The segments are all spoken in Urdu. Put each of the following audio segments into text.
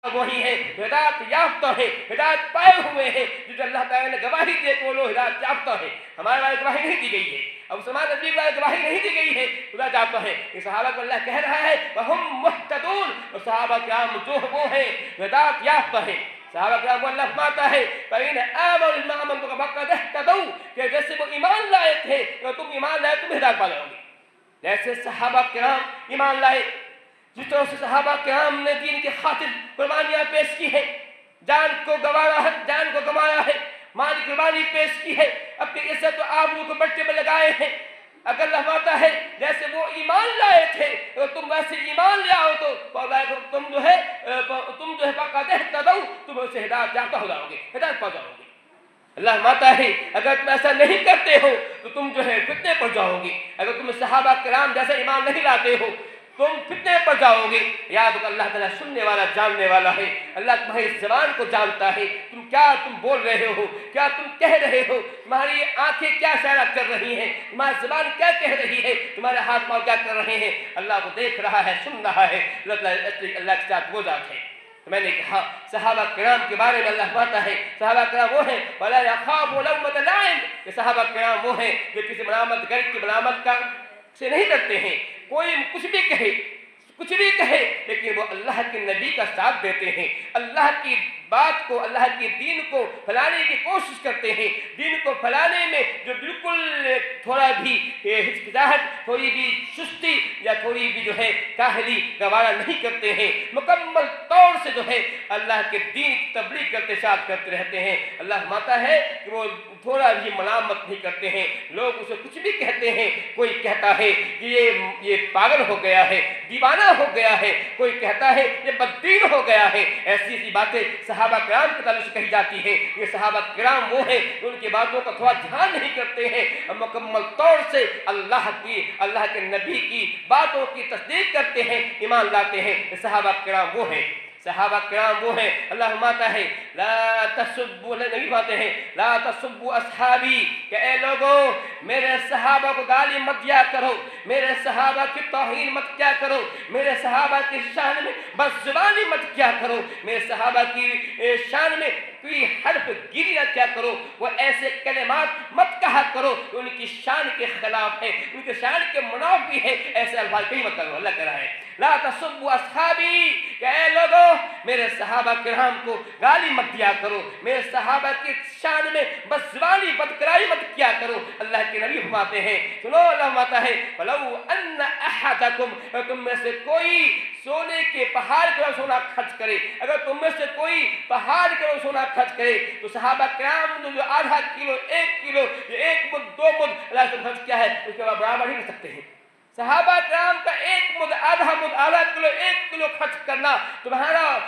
وہی ہیں جو ہدایت یافتہ ہیں، ہدایت پائے ہوئے ہیں، جو اللہ تعالیٰ نے گواہی دے کہ وہ لوگ ہدایت یافتہ ہیں۔ ہمارے بارے گواہی نہیں دی گئی ہے، اب مسلمان نبی کے بارے گواہی نہیں دی گئی ہے، ہدایت یافتہ ہے۔ یہ صحابہ کو اللہ کہہ رہا ہے وَهُمْ مُهْتَدُونَ، اور صحابہ کرام جو وہ ہیں ہدایت یافتہ ہیں۔ صحابہ کرام کو اللہ فرماتا ہے فَإِنْ آمَنُوا بِمَا آمَنْتُمْ فَقَدِ اهْتَدَوْا، کہ جیسے وہ ایمان لائے تھے اگر تم ایمان لائے تم ہدایت پا جاؤ گے۔ جیسے صحابہ کرام ایمان لائے، جس طرح سے صحابہ کرام نے دین کی خاطر قربانیاں پیش کی ہیں، جان کو گنوایا ہے، مال کی قربانی پیش کی ہے، اپنی عزت و آبرو کو بٹے میں لگائے ہیں۔ اگر اللہ فرماتا ہے جیسے وہ ایمان لائے تھے اگر تم ویسے ایمان لے آؤ تو تم جو ہے فقد اہتدوا، تم اسے ہدایت یافتہ ہو جاؤ گے، ہدایت پا جاؤ گے۔ اللہ فرماتا ہے اگر تم ایسا نہیں کرتے ہو تو تم جو ہے فتنے پر جاؤ گے۔ اگر تم صحابہ کرام جیسا ایمان نہیں لاتے ہو تم فتنے پر جاؤ گے۔ یاد رکھو اللہ تعالیٰ سننے والا جاننے والا ہے، اللہ تمہاری زبان کو جانتا ہے، تم بول رہے ہو، کیا تم کہہ رہے ہو، تمہاری آنکھیں کیا اشارہ کر رہی ہیں، تمہاری زبان کیا کہہ رہی ہے، تمہارے ہاتھ پاؤں کیا کر رہے ہیں، اللہ کو دیکھ رہا ہے، سن رہا ہے۔ اللہ کے ساتھ وہ ذات ہے۔ تو میں نے کہا صحابہ کرام کے بارے میں اللہ فرماتا ہے صحابہ کرام وہ ہیں وَلَا يَخَافُ لَوْمَةَ لَائِمٍ، کہ صحابہ کرام وہ ہیں جو کسی ملامت گر کی ملامت سے نہیں ڈرتے ہیں۔ کوئی کچھ بھی کہے لیکن وہ اللہ کے نبی کا ساتھ دیتے ہیں، اللہ کی بات کو، اللہ کی دین کو پھیلانے کی کوشش کرتے ہیں۔ دین کو پھیلانے میں جو بالکل تھوڑا بھی ہچکچاہٹ، تھوڑی بھی سستی یا تھوڑی بھی جو ہے کاہلی گوارا نہیں کرتے ہیں، مکمل طور سے جو ہے اللہ کے دین کی تبلیغ کرتے رہتے ہیں۔ اللہ فرماتا ہے کہ وہ تھوڑا بھی ملامت نہیں کرتے ہیں۔ لوگ اسے کچھ بھی کہتے ہیں، کوئی کہتا ہے کہ یہ پاگل ہو گیا ہے، دیوانہ ہو گیا ہے، کوئی کہتا ہے یہ بددین ہو گیا ہے، ایسی باتیں صحابہ کرام کے تعلق سے کہی جاتی ہے۔ یہ صحابہ کرام وہ ہیں ان کی باتوں کا تھوڑا دھیان نہیں کرتے ہیں، مکمل طور سے اللہ کے نبی کی باتوں کی تصدیق کرتے ہیں، ایمان لاتے ہیں۔ یہ صحابہ کرام وہ ہیں، صحابہ کرام وہ ہیں۔ اللہ فرماتا ہے لا تسبوا، نبی فرماتے ہیں لا تسبوا اصحابی، کہ اے لوگوں میرے صحابہ کو گالی مت دیا کرو، میرے صحابہ کی توہین مت کیا کرو، میرے صحابہ کی شان میں بد زبانی مت کیا کرو، میرے صحابہ کی شان میں کوئی حرف گیری نہ کیا کرو، وہ ایسے کلمات مت کہا کرو کہ ان کی شان کے خلاف ہے، ان کی شان کے منافی ہے، ایسے الفاظ کہیں مت کرو۔ اللہ کہہ رہا ہے لا تسبوا اصحابی، کہ اے لوگوں میرے صحابہ کرام کو گالی مت دیا کرو، میرے صحابہ کی شان میں بد زبانی بدکرائی مت کیا کرو۔ اللہ کے نبی فرماتے ہیں سنو، اللہ فرماتا ہے فَلَوْ أَنَّ أَحَدَكُمْ، تم میں سے کوئی سونے کے پہاڑ کا سونا خرچ کرے، اگر تم میں سے کوئی پہاڑ کا سونا خرچ کرے تو صحابہ کرام نے جو آدھا کلو، 1 کلو، 1 مد، 2 مد اللہ سے خرچ کیا ہے اس کے برابر نہیں کر سکتے ہیں۔ صحابہ کرام کا 1 مد، آدھا مد، آدھا کلو، 1 کلو خرچ کرنا تمہارا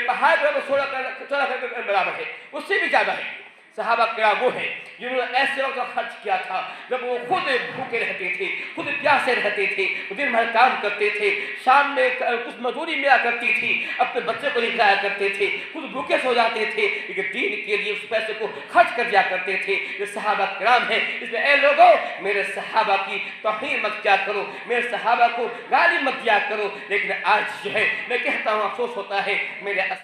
پہاڑ پر سونا کرنے برابر ہے، اس سے بھی زیادہ ہے۔ صحابہ کرام وہ ہیں جنہوں نے ایسے وقت خرچ کیا تھا جب وہ خود بھوکے رہتے تھے، خود پیاسے رہتے تھے، دن بھر کام کرتے تھے، شام میں کچھ مزدوری ملا کرتی تھی، اپنے بچے کو نہیں کھلایا کرتے تھے، خود بھوکے سو جاتے تھے، لیکن دین کے لیے اس پیسے کو خرچ کر دیا کرتے تھے۔ یہ صحابہ کرام ہیں، اس میں اے لوگوں میرے صحابہ کی توہین مت کیا کرو، میرے صحابہ کو گالی مت دیا کرو۔ لیکن آج جو ہے میں کہتا ہوں افسوس ہوتا ہے میرے